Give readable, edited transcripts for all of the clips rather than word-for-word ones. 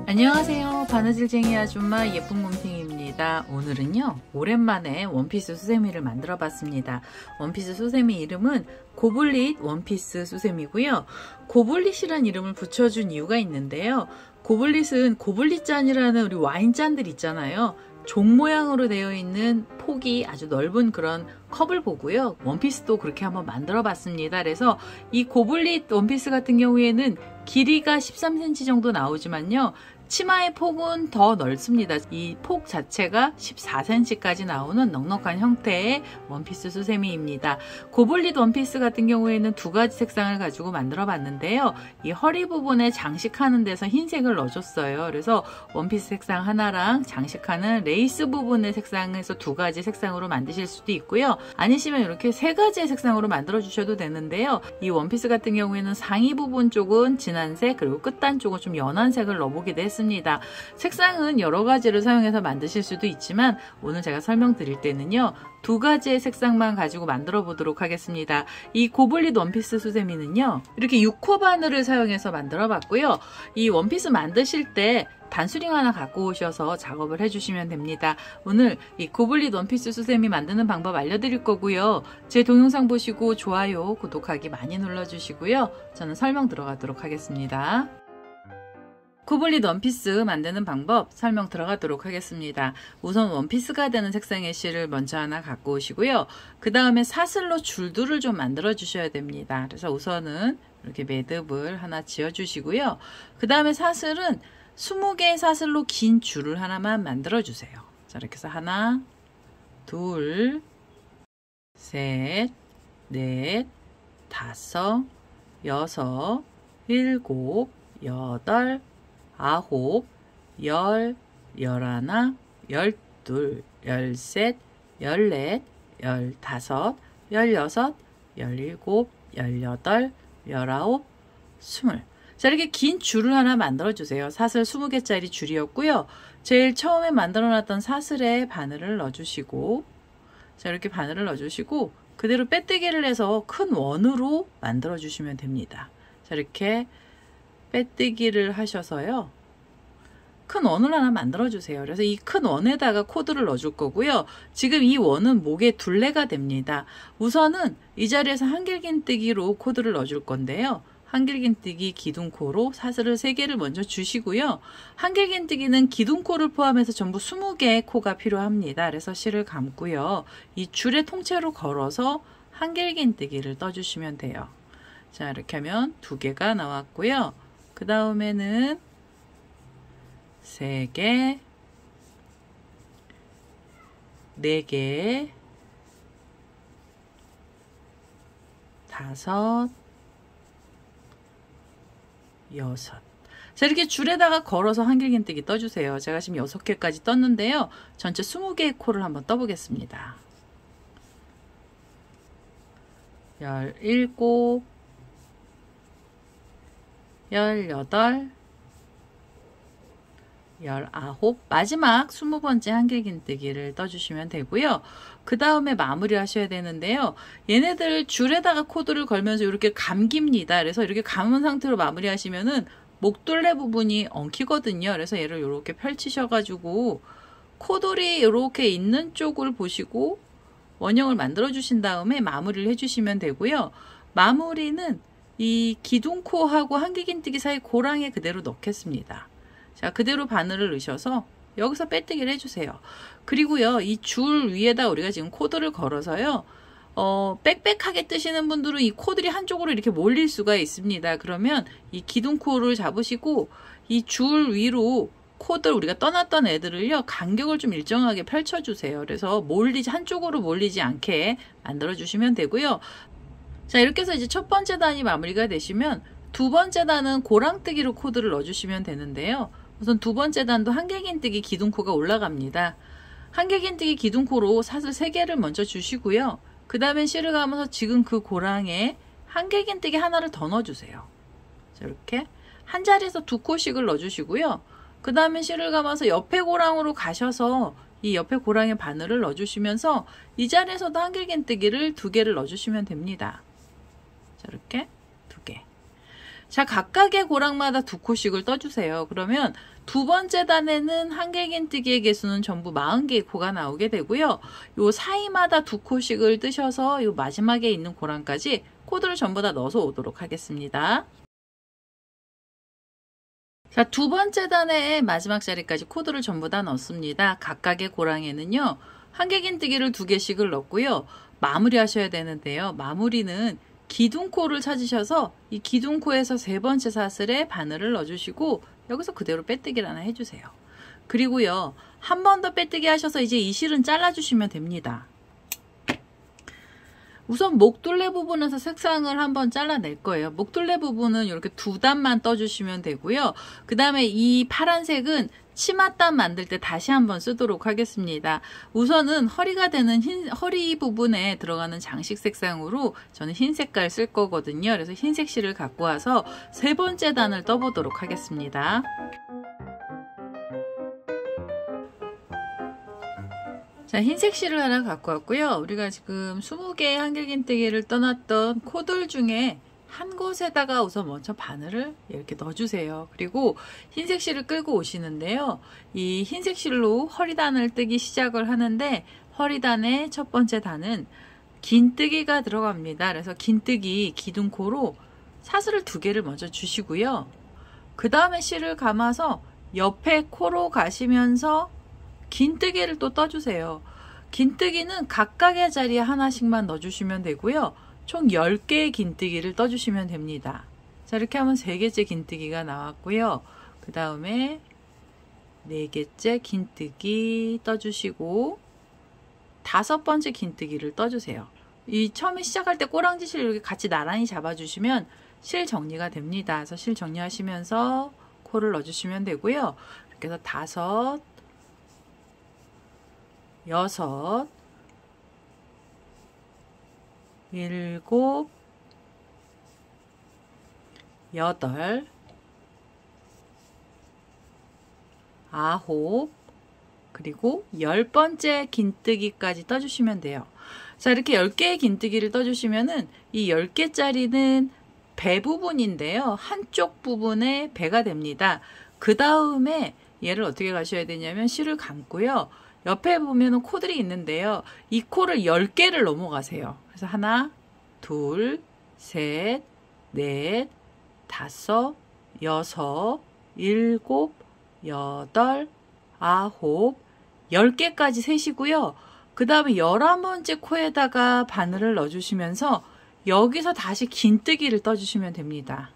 안녕하세요. 바느질쟁이 아줌마 예쁜 곰탱이입니다. 오늘은요 오랜만에 원피스 수세미를 만들어 봤습니다. 원피스 수세미 이름은 고블릿 원피스 수세미고요. 고블릿이란 이름을 붙여준 이유가 있는데요. 고블릿은 고블릿잔이라는 우리 와인잔들 있잖아요. 종 모양으로 되어 있는 폭이 아주 넓은 그런 컵을 보고요. 원피스도 그렇게 한번 만들어 봤습니다. 그래서 이 고블릿 원피스 같은 경우에는 길이가 13cm 정도 나오지만요. 치마의 폭은 더 넓습니다. 이 폭 자체가 14cm까지 나오는 넉넉한 형태의 원피스 수세미입니다. 고블릿 원피스 같은 경우에는 두 가지 색상을 가지고 만들어 봤는데요. 이 허리 부분에 장식하는 데서 흰색을 넣어줬어요. 그래서 원피스 색상 하나랑 장식하는 레이스 부분의 색상에서 두 가지 색상으로 만드실 수도 있고요. 아니시면 이렇게 세 가지의 색상으로 만들어 주셔도 되는데요. 이 원피스 같은 경우에는 상의 부분 쪽은 진한색, 그리고 끝단 쪽은 좀 연한 색을 넣어보기도 했습니다. 색상은 여러 가지를 사용해서 만드실 수도 있지만 오늘 제가 설명드릴 때는요 두 가지의 색상만 가지고 만들어 보도록 하겠습니다. 이 고블릿 원피스 수세미는요 이렇게 6호 바늘을 사용해서 만들어 봤고요. 이 원피스 만드실 때 단수링 하나 갖고 오셔서 작업을 해주시면 됩니다. 오늘 이 고블릿 원피스 수세미 만드는 방법 알려드릴 거고요. 제 동영상 보시고 좋아요, 구독하기 많이 눌러주시고요. 저는 설명 들어가도록 하겠습니다. 고블릿 원피스 만드는 방법 설명 들어가도록 하겠습니다. 우선 원피스가 되는 색상의 실을 먼저 하나 갖고 오시고요. 그 다음에 사슬로 줄들을 좀 만들어 주셔야 됩니다. 그래서 우선은 이렇게 매듭을 하나 지어 주시고요. 그 다음에 사슬은 20개의 사슬로 긴 줄을 하나만 만들어 주세요. 자, 이렇게 해서 하나, 둘, 셋, 넷, 다섯, 여섯, 일곱, 여덟, 아홉, 열, 열하나, 열둘, 열셋, 열넷, 열다섯, 열여섯, 열일곱, 열여덟, 열아홉, 스물. 자, 이렇게 긴 줄을 하나 만들어 주세요. 사슬 20개짜리 줄이었고요. 제일 처음에 만들어 놨던 사슬에 바늘을 넣어 주시고, 자, 이렇게 바늘을 넣어 주시고 그대로 빼뜨기를 해서 큰 원으로 만들어 주시면 됩니다. 자, 이렇게 빼뜨기를 하셔서요 큰 원을 하나 만들어 주세요. 그래서 이 큰 원에다가 코드를 넣어 줄 거고요. 지금 이 원은 목에 둘레가 됩니다. 우선은 이 자리에서 한길긴뜨기로 코드를 넣어 줄 건데요. 한길긴뜨기 기둥코로 사슬을 3개를 먼저 주시고요. 한길긴뜨기는 기둥코를 포함해서 전부 20개의 코가 필요합니다. 그래서 실을 감고요. 이 줄에 통째로 걸어서 한길긴뜨기를 떠주시면 돼요. 자, 이렇게 하면 2개가 나왔고요. 그 다음에는 3개, 4개, 5, 6. 자, 이렇게 줄에다가 걸어서 한길긴뜨기 떠주세요. 제가 지금 6개까지 떴는데요. 전체 20개의 코를 한번 떠보겠습니다. 17, 18, 19, 마지막 20번째 한길긴뜨기를 떠주시면 되고요. 그 다음에 마무리 하셔야 되는데요. 얘네들 줄에다가 코드를 걸면서 이렇게 감깁니다. 그래서 이렇게 감은 상태로 마무리 하시면은 목둘레 부분이 엉키거든요. 그래서 얘를 이렇게 펼치셔가지고 코돌이 이렇게 있는 쪽을 보시고 원형을 만들어 주신 다음에 마무리를 해주시면 되고요. 마무리는 이 기둥코하고 한길긴뜨기 사이 고랑에 그대로 넣겠습니다. 자, 그대로 바늘을 넣으셔서 여기서 빼뜨기를 해주세요. 그리고요, 이 줄 위에다 우리가 지금 코드를 걸어서요, 빽빽하게 뜨시는 분들은 이 코들이 한쪽으로 이렇게 몰릴 수가 있습니다. 그러면 이 기둥코를 잡으시고 이 줄 위로 코들 우리가 떠났던 애들을요, 간격을 좀 일정하게 펼쳐주세요. 그래서 한쪽으로 몰리지 않게 만들어주시면 되고요. 자, 이렇게 해서 이제 첫 번째 단이 마무리가 되시면 두 번째 단은 고랑뜨기로 코드를 넣어주시면 되는데요. 우선 두 번째 단도 한길긴뜨기 기둥코가 올라갑니다. 한길긴뜨기 기둥코로 사슬 3개를 먼저 주시고요. 그 다음에 실을 감아서 지금 그 고랑에 한길긴뜨기 하나를 더 넣어주세요. 자, 이렇게 한 자리에서 2코씩을 넣어주시고요. 그 다음에 실을 감아서 옆에 고랑으로 가셔서 이 옆에 고랑에 바늘을 넣어주시면서 이 자리에서도 한길긴뜨기를 2개를 넣어주시면 됩니다. 자, 이렇게 2개. 자, 각각의 고랑마다 2코씩을 떠주세요. 그러면 두 번째 단에는 한길긴뜨기의 개수는 전부 40개의 코가 나오게 되고요. 요 사이마다 2코씩을 뜨셔서 요 마지막에 있는 고랑까지 코드를 전부 다 넣어서 오도록 하겠습니다. 자, 두 번째 단의 마지막 자리까지 코드를 전부 다 넣습니다. 각각의 고랑에는요, 한길긴뜨기를 2개씩을 넣고요. 마무리 하셔야 되는데요. 마무리는 기둥코를 찾으셔서 이 기둥코에서 세 번째 사슬에 바늘을 넣어주시고 여기서 그대로 빼뜨기를 하나 해주세요. 그리고요, 한 번 더 빼뜨기 하셔서 이제 이 실은 잘라주시면 됩니다. 우선 목둘레 부분에서 색상을 한번 잘라낼 거예요. 목둘레 부분은 이렇게 2단만 떠주시면 되고요. 그 다음에 이 파란색은 치맛단 만들 때 다시 한번 쓰도록 하겠습니다. 우선은 허리가 되는 허리 부분에 들어가는 장식 색상으로 저는 흰 색깔 쓸 거거든요. 그래서 흰색 실을 갖고 와서 세 번째 단을 떠보도록 하겠습니다. 자, 흰색 실을 하나 갖고 왔고요. 우리가 지금 20개의 한길긴뜨기를 떠났던 코들 중에 한 곳에다가 우선 먼저 바늘을 이렇게 넣어주세요. 그리고 흰색 실을 끌고 오시는데요. 이 흰색 실로 허리단을 뜨기 시작을 하는데 허리단의 첫 번째 단은 긴뜨기가 들어갑니다. 그래서 긴뜨기 기둥코로 사슬을 2개를 먼저 주시고요. 그 다음에 실을 감아서 옆에 코로 가시면서 긴뜨기를 또 떠주세요. 긴뜨기는 각각의 자리에 하나씩만 넣어주시면 되고요. 총 10개의 긴뜨기를 떠주시면 됩니다. 자, 이렇게 하면 3개째 긴뜨기가 나왔고요. 그 다음에 4개째 긴뜨기 떠주시고 5번째 긴뜨기를 떠주세요. 이 처음에 시작할 때 꼬랑지 실 이렇게 같이 나란히 잡아주시면 실 정리가 됩니다. 그래서 실 정리하시면서 코를 넣어주시면 되고요. 이렇게 해서 5, 6, 7, 8, 9, 그리고 10번째 긴뜨기까지 떠주시면 돼요. 자, 이렇게 10개의 긴뜨기를 떠주시면은 이 10개짜리는 배 부분인데요. 한쪽 부분에 배가 됩니다. 그 다음에 얘를 어떻게 가셔야 되냐면 실을 감고요. 옆에 보면은 코들이 있는데요. 이 코를 10개를 넘어가세요. 그래서 하나, 둘, 셋, 넷, 5, 6, 7, 8, 9, 10개까지 세시고요. 그 다음에 11번째 코에다가 바늘을 넣어주시면서 여기서 다시 긴뜨기를 떠주시면 됩니다.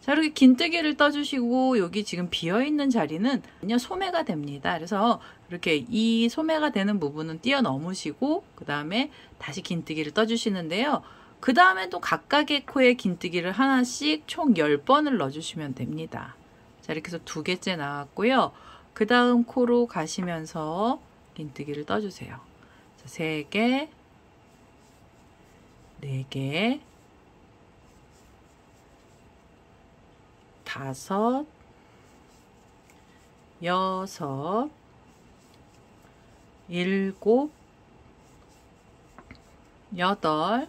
자, 이렇게 긴뜨기를 떠주시고 여기 지금 비어있는 자리는 소매가 됩니다. 그래서 이렇게 이 소매가 되는 부분은 뛰어넘으시고 그 다음에 다시 긴뜨기를 떠주시는데요. 그 다음에 또 각각의 코에 긴뜨기를 하나씩 총 10번을 넣어주시면 됩니다. 자, 이렇게 해서 2개째 나왔고요. 그 다음 코로 가시면서 긴뜨기를 떠주세요. 자, 3개, 4개, 5, 6, 7, 8,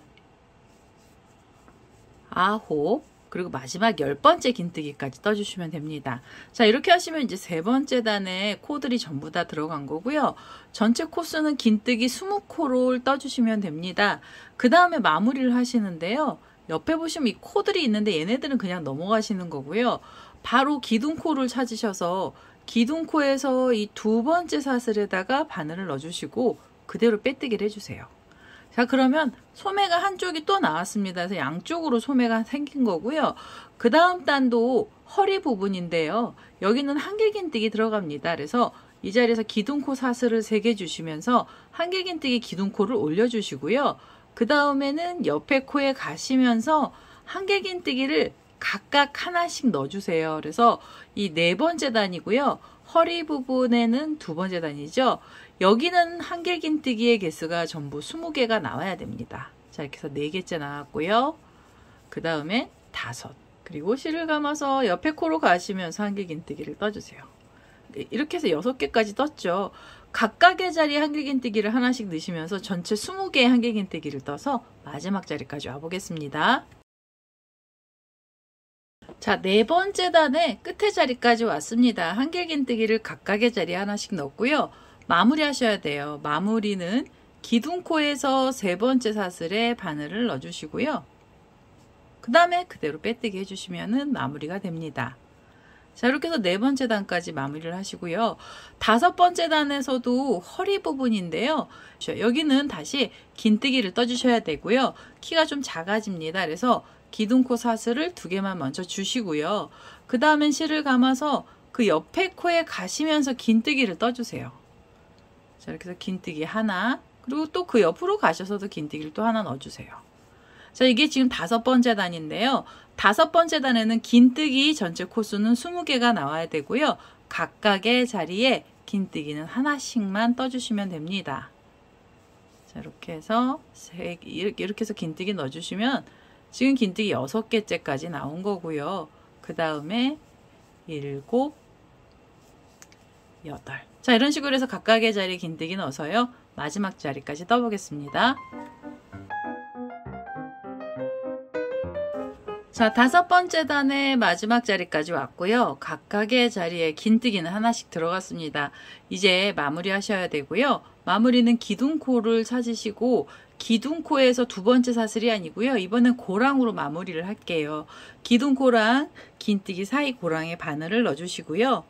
9, 그리고 마지막 10번째 긴뜨기까지 떠주시면 됩니다. 자, 이렇게 하시면 이제 세 번째 단에 코들이 전부 다 들어간 거고요. 전체 코스는 긴뜨기 20코를 떠주시면 됩니다. 그 다음에 마무리를 하시는데요. 옆에 보시면 이 코들이 있는데 얘네들은 그냥 넘어가시는 거고요. 바로 기둥코를 찾으셔서 기둥코에서 이 2번째 사슬에다가 바늘을 넣어주시고 그대로 빼뜨기를 해주세요. 자, 그러면 소매가 한쪽이 또 나왔습니다. 그래서 양쪽으로 소매가 생긴 거고요. 그 다음 단도 허리 부분인데요. 여기는 한길긴뜨기 들어갑니다. 그래서 이 자리에서 기둥코 사슬을 3개 주시면서 한길긴뜨기 기둥코를 올려주시고요. 그 다음에는 옆에 코에 가시면서 한길긴뜨기를 각각 하나씩 넣어주세요. 그래서 이 4번째 단이고요. 허리 부분에는 2번째 단이죠. 여기는 한길긴뜨기의 개수가 전부 20개가 나와야 됩니다. 자, 이렇게 해서 4개째 나왔고요. 그 다음에 5. 그리고 실을 감아서 옆에 코로 가시면서 한길긴뜨기를 떠주세요. 이렇게 해서 6개까지 떴죠. 각각의 자리에 한길긴뜨기를 하나씩 넣으시면서 전체 20개의 한길긴뜨기를 떠서 마지막 자리까지 와보겠습니다. 자, 네 번째 단의 끝에 자리까지 왔습니다. 한길긴뜨기를 각각의 자리에 하나씩 넣고요. 마무리 하셔야 돼요. 마무리는 기둥코에서 세 번째 사슬에 바늘을 넣어주시고요. 그 다음에 그대로 빼뜨기 해주시면 마무리가 됩니다. 자, 이렇게 해서 네 번째 단까지 마무리를 하시고요. 다섯 번째 단에서도 허리 부분인데요. 여기는 다시 긴뜨기를 떠주셔야 되고요. 키가 좀 작아집니다. 그래서 기둥코 사슬을 두 개만 먼저 주시고요. 그 다음엔 실을 감아서 그 옆에 코에 가시면서 긴뜨기를 떠주세요. 자, 이렇게 해서 긴뜨기 하나, 그리고 또 그 옆으로 가셔서도 긴뜨기를 또 하나 넣어주세요. 자, 이게 지금 다섯 번째 단인데요. 다섯 번째 단에는 긴뜨기 전체 코수는 20개가 나와야 되고요. 각각의 자리에 긴뜨기는 하나씩만 떠주시면 됩니다. 자, 이렇게 해서 이렇게 해서 긴뜨기 넣어주시면 지금 긴뜨기 6개째까지 나온 거고요. 그 다음에 7, 8. 자, 이런 식으로 해서 각각의 자리에 긴뜨기 넣어서요. 마지막 자리까지 떠보겠습니다. 자, 다섯 번째 단의 마지막 자리까지 왔고요. 각각의 자리에 긴뜨기는 하나씩 들어갔습니다. 이제 마무리 하셔야 되고요. 마무리는 기둥코를 찾으시고 기둥코에서 두 번째 사슬이 아니고요. 이번엔 고랑으로 마무리를 할게요. 기둥코랑 긴뜨기 사이 고랑에 바늘을 넣어주시고요.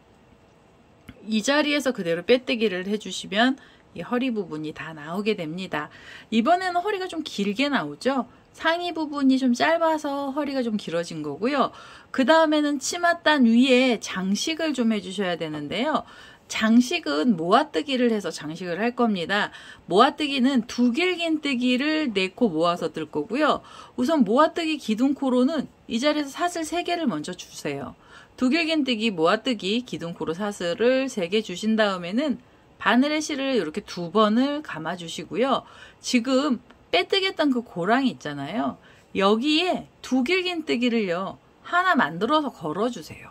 이 자리에서 그대로 빼뜨기를 해주시면 이 허리 부분이 다 나오게 됩니다. 이번에는 허리가 좀 길게 나오죠. 상의 부분이 좀 짧아서 허리가 좀 길어진 거고요. 그 다음에는 치맛단 위에 장식을 좀 해주셔야 되는데요. 장식은 모아뜨기를 해서 장식을 할 겁니다. 모아뜨기는 두길긴뜨기를 4코 모아서 뜰 거고요. 우선 모아뜨기 기둥코로는 이 자리에서 사슬 3개를 먼저 주세요. 두길긴뜨기, 모아뜨기, 기둥코로 사슬을 3개 주신 다음에는 바늘의 실을 이렇게 2번을 감아 주시고요. 지금 빼뜨기 했던 그 고랑이 있잖아요. 여기에 두길긴뜨기를요. 하나 만들어서 걸어주세요.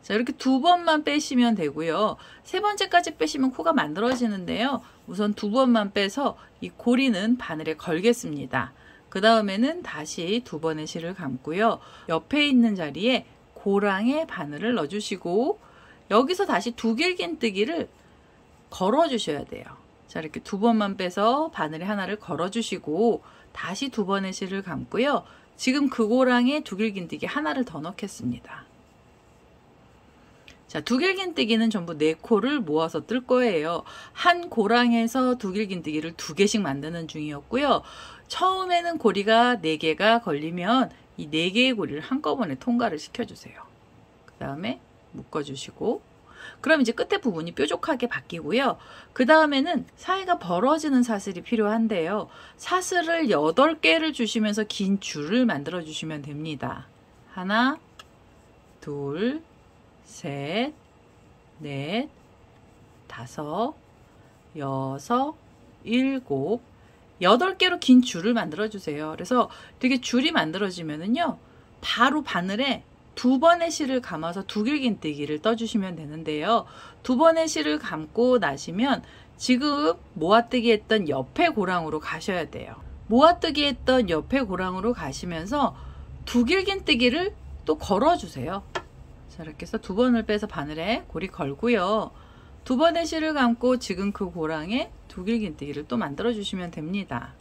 자, 이렇게 2번만 빼시면 되고요. 세 번째까지 빼시면 코가 만들어지는데요. 우선 2번만 빼서 이 고리는 바늘에 걸겠습니다. 그 다음에는 다시 2번의 실을 감고요. 옆에 있는 자리에 고랑에 바늘을 넣어주시고 여기서 다시 두길긴뜨기를 걸어주셔야 돼요. 자, 이렇게 2번만 빼서 바늘에 하나를 걸어주시고 다시 2번의 실을 감고요. 지금 그 고랑에 두길긴뜨기 하나를 더 넣겠습니다. 자, 두길긴뜨기는 전부 4코를 모아서 뜰 거예요. 한 고랑에서 두길긴뜨기를 2개씩 만드는 중이었고요. 처음에는 고리가 4개가 걸리면 이 4개의 고리를 한꺼번에 통과를 시켜주세요. 그 다음에 묶어주시고 그럼 이제 끝에 부분이 뾰족하게 바뀌고요. 그 다음에는 사이가 벌어지는 사슬이 필요한데요. 사슬을 8개를 주시면서 긴 줄을 만들어 주시면 됩니다. 하나, 둘, 셋, 넷, 다섯, 여섯, 일곱, 8개로 긴 줄을 만들어 주세요. 그래서 되게 줄이 만들어지면은요, 바로 바늘에 2번의 실을 감아서 두길긴뜨기를 떠주시면 되는데요. 2번의 실을 감고 나시면 지금 모아뜨기 했던 옆에 고랑으로 가셔야 돼요. 모아뜨기 했던 옆에 고랑으로 가시면서 두길긴뜨기를 또 걸어주세요. 자, 이렇게 해서 2번을 빼서 바늘에 고리 걸고요. 2번의 실을 감고 지금 그 고랑에 두길긴뜨기를 또 만들어 주시면 됩니다.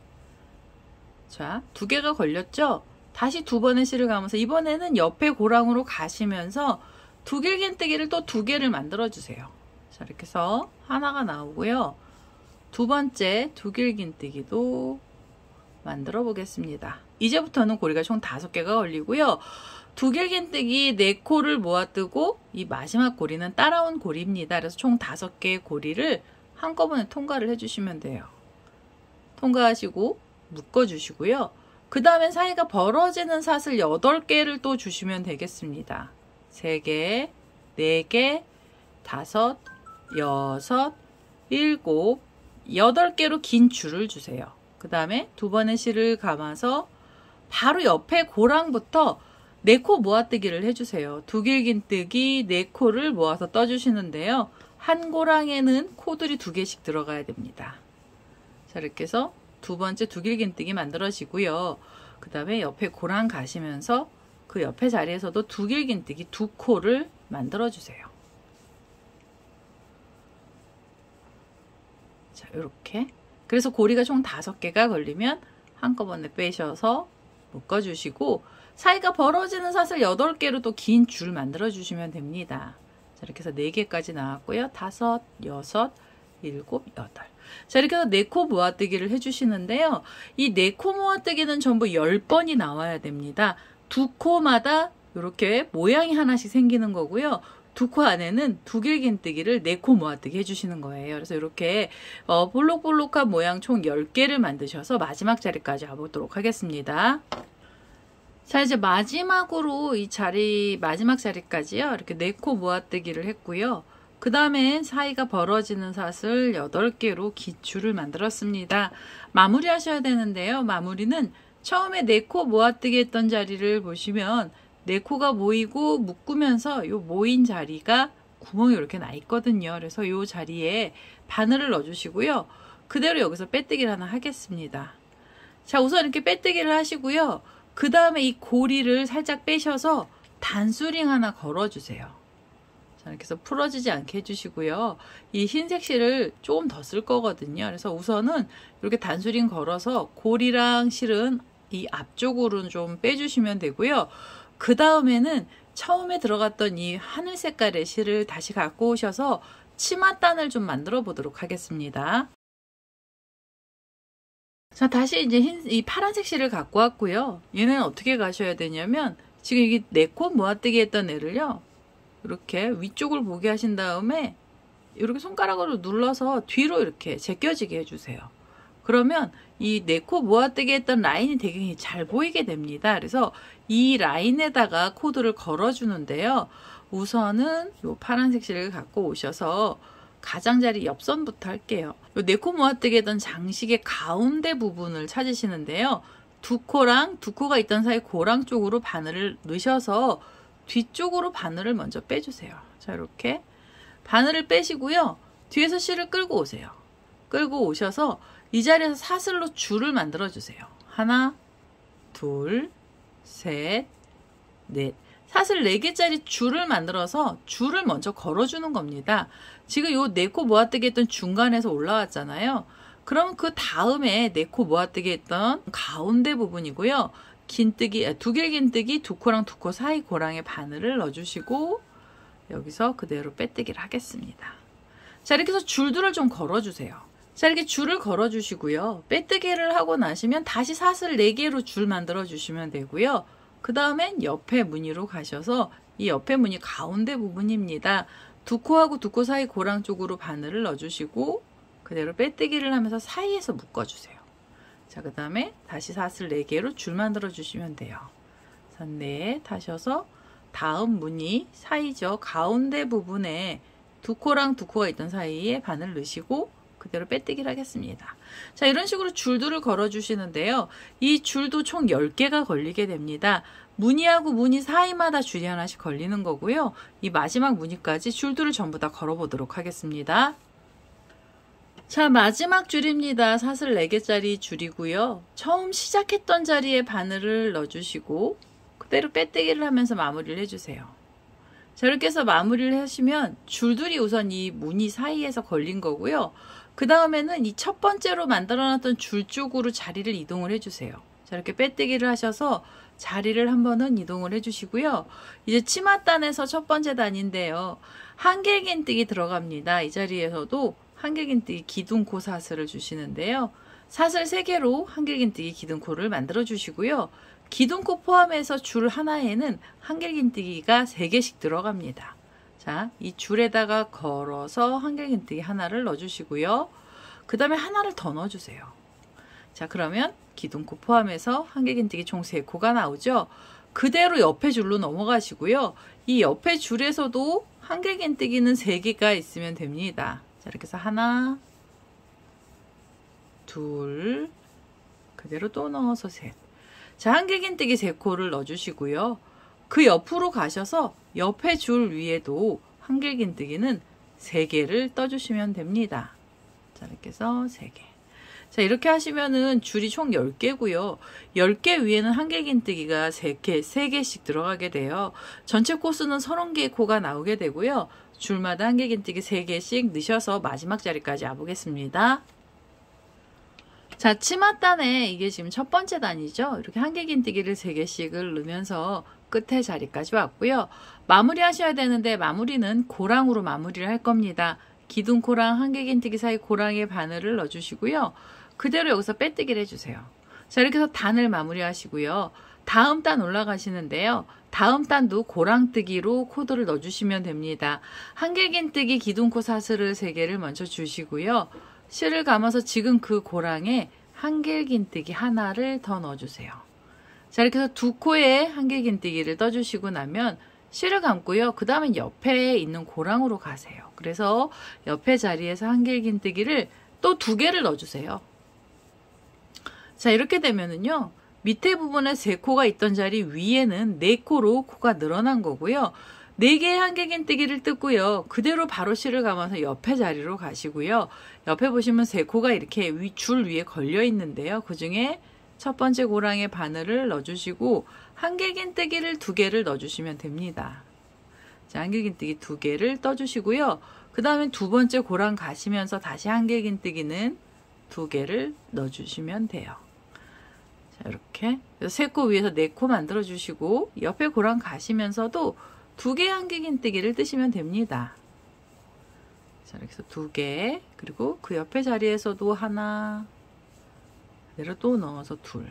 자, 2개가 걸렸죠? 다시 2번의 실을 감아서 이번에는 옆에 고랑으로 가시면서 두길긴뜨기를 또 2개를 만들어 주세요. 자, 이렇게 해서 하나가 나오고요. 2번째 두길긴뜨기도 만들어 보겠습니다. 이제부터는 고리가 총 5개가 걸리고요. 두길긴뜨기 4코를 모아뜨고 이 마지막 고리는 따라온 고리입니다. 그래서 총 5개의 고리를 한꺼번에 통과를 해주시면 돼요. 통과하시고 묶어주시고요. 그 다음에 사이가 벌어지는 사슬 8개를 또 주시면 되겠습니다. 3개, 4개, 5, 6, 7, 8개로 긴 줄을 주세요. 그 다음에 2번의 실을 감아서 바로 옆에 고랑부터 4코 모아뜨기를 해주세요. 두길긴뜨기 4코를 모아서 떠주시는데요. 한 고랑에는 코들이 2개씩 들어가야 됩니다. 자, 이렇게 해서 2번째 두길긴뜨기 만들어지고요. 그 다음에 옆에 고랑 가시면서 그 옆에 자리에서도 두길긴뜨기 2코를 만들어 주세요. 자, 이렇게. 그래서 고리가 총 5개가 걸리면 한꺼번에 빼셔서 묶어주시고, 사이가 벌어지는 사슬 8개로 또 긴 줄 만들어 주시면 됩니다. 자, 이렇게 해서 4개까지 나왔고요. 5, 6, 7, 8. 자, 이렇게 해서 4코 모아뜨기를 해주시는데요. 이 4코 모아뜨기는 전부 10번이 나와야 됩니다. 2코마다 이렇게 모양이 하나씩 생기는 거고요. 2코 안에는 두길긴뜨기를 4코 모아뜨기 해주시는 거예요. 그래서 이렇게 볼록볼록한 모양 총 10개를 만드셔서 마지막 자리까지 와보도록 하겠습니다. 자, 이제 마지막으로 이 자리, 마지막 자리까지요. 이렇게 4코 모아뜨기를 했고요. 그 다음에 사이가 벌어지는 사슬 8개로 기줄을 만들었습니다. 마무리 하셔야 되는데요. 마무리는 처음에 4코 모아뜨기 했던 자리를 보시면 4코가 모이고 묶으면서 요 모인 자리가 구멍이 이렇게 나 있거든요. 그래서 요 자리에 바늘을 넣어주시고요. 그대로 여기서 빼뜨기를 하나 하겠습니다. 자, 우선 이렇게 빼뜨기를 하시고요. 그 다음에 이 고리를 살짝 빼셔서 단수링 하나 걸어주세요. 자, 이렇게 해서 풀어지지 않게 해주시고요. 이 흰색 실을 조금 더 쓸 거거든요. 그래서 우선은 이렇게 단수링 걸어서 고리랑 실은 이 앞쪽으로는 좀 빼주시면 되고요. 그 다음에는 처음에 들어갔던 이 하늘 색깔의 실을 다시 갖고 오셔서 치맛단을 좀 만들어 보도록 하겠습니다. 자, 다시 이제 이 파란색 실을 갖고 왔고요. 얘는 어떻게 가셔야 되냐면, 지금 이게 4코 모아뜨기 했던 애를요, 이렇게 위쪽을 보게 하신 다음에 이렇게 손가락으로 눌러서 뒤로 이렇게 제껴지게 해주세요. 그러면 이 4코 모아뜨기 했던 라인이 되게 잘 보이게 됩니다. 그래서 이 라인에다가 코드를 걸어주는데요. 우선은 이 파란색 실을 갖고 오셔서 가장자리 옆선부터 할게요. 이 4코 모아뜨기 했던 장식의 가운데 부분을 찾으시는데요. 2코랑 2코가 있던 사이 고랑 쪽으로 바늘을 넣으셔서 뒤쪽으로 바늘을 먼저 빼주세요. 자, 이렇게 바늘을 빼시고요. 뒤에서 실을 끌고 오세요. 끌고 오셔서 이 자리에서 사슬로 줄을 만들어 주세요. 하나, 둘, 셋, 넷. 사슬 4개짜리 줄을 만들어서 줄을 먼저 걸어주는 겁니다. 지금 요 4코 모아뜨기 했던 중간에서 올라왔잖아요. 그럼 그 다음에 4코 모아뜨기 했던 가운데 부분이고요. 두길긴뜨기 2코랑 2코 사이 고랑에 바늘을 넣어주시고 여기서 그대로 빼뜨기를 하겠습니다. 자, 이렇게 해서 줄들을 좀 걸어주세요. 자, 이렇게 줄을 걸어주시고요. 빼뜨기를 하고 나시면 다시 사슬 4개로 줄 만들어 주시면 되고요. 그 다음엔 옆에 무늬로 가셔서 이 옆에 무늬 가운데 부분입니다. 2코하고 2코 사이 고랑 쪽으로 바늘을 넣어주시고 그대로 빼뜨기를 하면서 사이에서 묶어주세요. 자, 그 다음에 다시 사슬 4개로 줄 만들어 주시면 돼요. 네, 다셔서 다음 무늬 사이죠. 가운데 부분에 2코랑 2코가 있던 사이에 바늘 넣으시고 그대로 빼뜨기를 하겠습니다. 자, 이런 식으로 줄들을 걸어 주시는데요. 이 줄도 총 10개가 걸리게 됩니다. 무늬하고 무늬 사이마다 줄이 하나씩 걸리는 거고요. 이 마지막 무늬까지 줄들을 전부 다 걸어 보도록 하겠습니다. 자, 마지막 줄입니다. 사슬 4개짜리 줄이고요. 처음 시작했던 자리에 바늘을 넣어주시고 그대로 빼뜨기를 하면서 마무리를 해주세요. 자, 이렇게 해서 마무리를 하시면 줄들이 우선 이 무늬 사이에서 걸린 거고요. 그 다음에는 이 첫 번째로 만들어놨던 줄 쪽으로 자리를 이동을 해주세요. 자, 이렇게 빼뜨기를 하셔서 자리를 한 번은 이동을 해주시고요. 이제 치맛단에서 첫 번째 단인데요. 한길긴뜨기 들어갑니다. 이 자리에서도 한길긴뜨기 기둥코 사슬을 주시는데요. 사슬 3개로 한길긴뜨기 기둥코를 만들어 주시고요. 기둥코 포함해서 줄 하나에는 한길긴뜨기가 3개씩 들어갑니다. 자, 이 줄에다가 걸어서 한길긴뜨기 하나를 넣어주시고요. 그 다음에 하나를 더 넣어주세요. 자, 그러면 기둥코 포함해서 한길긴뜨기 총 3코가 나오죠. 그대로 옆에 줄로 넘어가시고요. 이 옆에 줄에서도 한길긴뜨기는 3개가 있으면 됩니다. 자, 이렇게 해서 하나, 둘, 그대로 또 넣어서 셋. 자, 한길긴뜨기 3코를 넣어주시고요. 그 옆으로 가셔서 옆에 줄 위에도 한길긴뜨기는 3개를 떠주시면 됩니다. 자, 이렇게 해서 3개. 자, 이렇게 하시면은 줄이 총 10개고요. 10개 위에는 한길긴뜨기가 3개씩 들어가게 돼요. 전체 코스는 30개의 코가 나오게 되고요. 줄마다 한길긴뜨기 3개씩 넣으셔서 마지막 자리까지 와보겠습니다. 자, 치맛단에 이게 지금 첫 번째 단이죠. 이렇게 한길긴뜨기를 3개씩을 넣으면서 끝에 자리까지 왔고요. 마무리 하셔야 되는데 마무리는 고랑으로 마무리를 할 겁니다. 기둥코랑 한길긴뜨기 사이 고랑에 바늘을 넣어주시고요. 그대로 여기서 빼뜨기를 해주세요. 자, 이렇게 해서 단을 마무리 하시고요. 다음 단 올라가시는데요. 다음 단도 고랑뜨기로 코드를 넣어주시면 됩니다. 한길긴뜨기 기둥코 사슬을 3개를 먼저 주시고요. 실을 감아서 지금 그 고랑에 한길긴뜨기 하나를 더 넣어주세요. 자, 이렇게 해서 2코에 한길긴뜨기를 떠주시고 나면 실을 감고요. 그 다음에 옆에 있는 고랑으로 가세요. 그래서 옆에 자리에서 한길긴뜨기를 또 2개를 넣어주세요. 자, 이렇게 되면은요. 밑에 부분에 3코가 있던 자리 위에는 4코로 코가 늘어난 거고요. 4개의 한길긴뜨기를 뜯고요. 그대로 바로 실을 감아서 옆에 자리로 가시고요. 옆에 보시면 3코가 이렇게 줄 위에 걸려 있는데요. 그 중에 첫 번째 고랑에 바늘을 넣어주시고 한길긴뜨기를 2개를 넣어주시면 됩니다. 자, 한길긴뜨기 2개를 떠주시고요. 그 다음에 두 번째 고랑 가시면서 다시 한길긴뜨기는 2개를 넣어주시면 돼요. 자, 이렇게 3코 위에서 4코 만들어 주시고 옆에 고랑 가시면서도 2개의 한길긴뜨기를 뜨시면 됩니다. 자, 이렇게 해서 2개, 그리고 그 옆에 자리에서도 하나, 그대로 또 넣어서 2.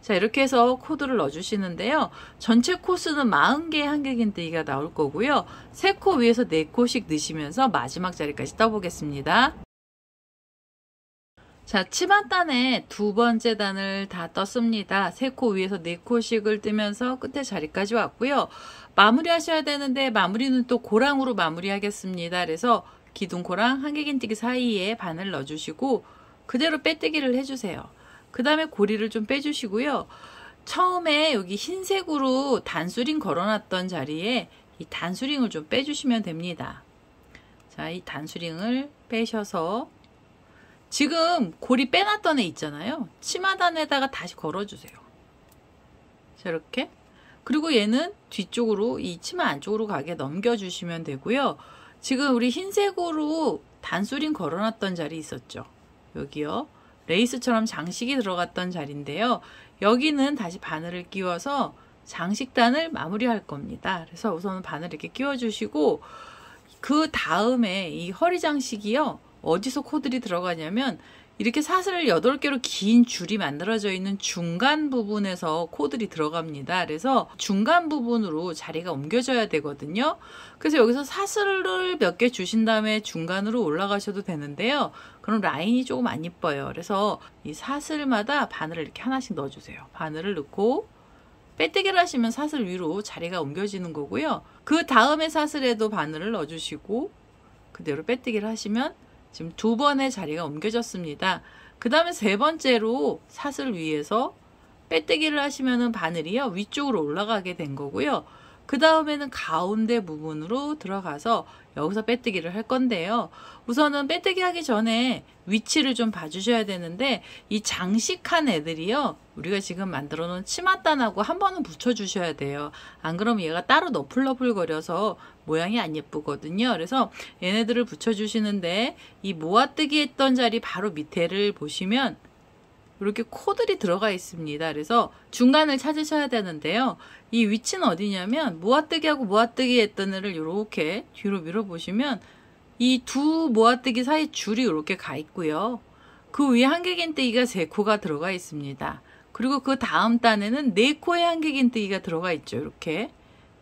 자, 이렇게 해서 코드를 넣어주시는데요. 전체 코스는 40개의 한길긴뜨기가 나올 거고요. 3코 위에서 4코씩 넣으시면서 마지막 자리까지 떠보겠습니다. 자, 치맛단에 2번째 단을 다 떴습니다. 3코 위에서 4코씩을 뜨면서 끝에 자리까지 왔고요. 마무리 하셔야 되는데 마무리는 또 고랑으로 마무리 하겠습니다. 그래서 기둥코랑 한길긴뜨기 사이에 바늘 넣어주시고 그대로 빼뜨기를 해주세요. 그 다음에 고리를 좀 빼주시고요. 처음에 여기 흰색으로 단수링 걸어놨던 자리에 이 단수링을 좀 빼주시면 됩니다. 자, 이 단수링을 빼셔서 지금 고리 빼놨던 애 있잖아요. 치마단에다가 다시 걸어주세요. 자, 이렇게. 그리고 얘는 뒤쪽으로 이 치마 안쪽으로 가게 넘겨주시면 되고요. 지금 우리 흰색으로 단수링 걸어놨던 자리 있었죠. 여기요. 레이스처럼 장식이 들어갔던 자리인데요. 여기는 다시 바늘을 끼워서 장식단을 마무리할 겁니다. 그래서 우선은 바늘 이렇게 끼워주시고 그 다음에 이 허리 장식이요. 어디서 코들이 들어가냐면 이렇게 사슬 8개로 긴 줄이 만들어져 있는 중간 부분에서 코들이 들어갑니다. 그래서 중간 부분으로 자리가 옮겨져야 되거든요. 그래서 여기서 사슬을 몇 개 주신 다음에 중간으로 올라가셔도 되는데요. 그럼 라인이 조금 안 이뻐요. 그래서 이 사슬마다 바늘을 이렇게 하나씩 넣어주세요. 바늘을 넣고 빼뜨기를 하시면 사슬 위로 자리가 옮겨지는 거고요. 그 다음에 사슬에도 바늘을 넣어주시고 그대로 빼뜨기를 하시면 지금 2번의 자리가 옮겨졌습니다. 그 다음에 3번째로 사슬 위에서 빼뜨기를 하시면은 바늘이요 위쪽으로 올라가게 된 거고요. 그 다음에는 가운데 부분으로 들어가서 여기서 빼뜨기를 할 건데요. 우선은 빼뜨기 하기 전에 위치를 좀 봐주셔야 되는데 이 장식한 애들이요. 우리가 지금 만들어 놓은 치맛단하고 한 번은 붙여주셔야 돼요. 안 그러면 얘가 따로 너풀너풀거려서 모양이 안 예쁘거든요. 그래서 얘네들을 붙여주시는데 이 모아뜨기 했던 자리 바로 밑에를 보시면 이렇게 코들이 들어가 있습니다. 그래서 중간을 찾으셔야 되는데요. 이 위치는 어디냐면 모아뜨기하고 모아뜨기 했던 애를 이렇게 뒤로 밀어보시면 이 두 모아뜨기 사이 줄이 이렇게 가 있고요. 그 위에 한길긴뜨기가 3코가 들어가 있습니다. 그리고 그 다음 단에는 4코의 한길긴뜨기가 들어가 있죠. 이렇게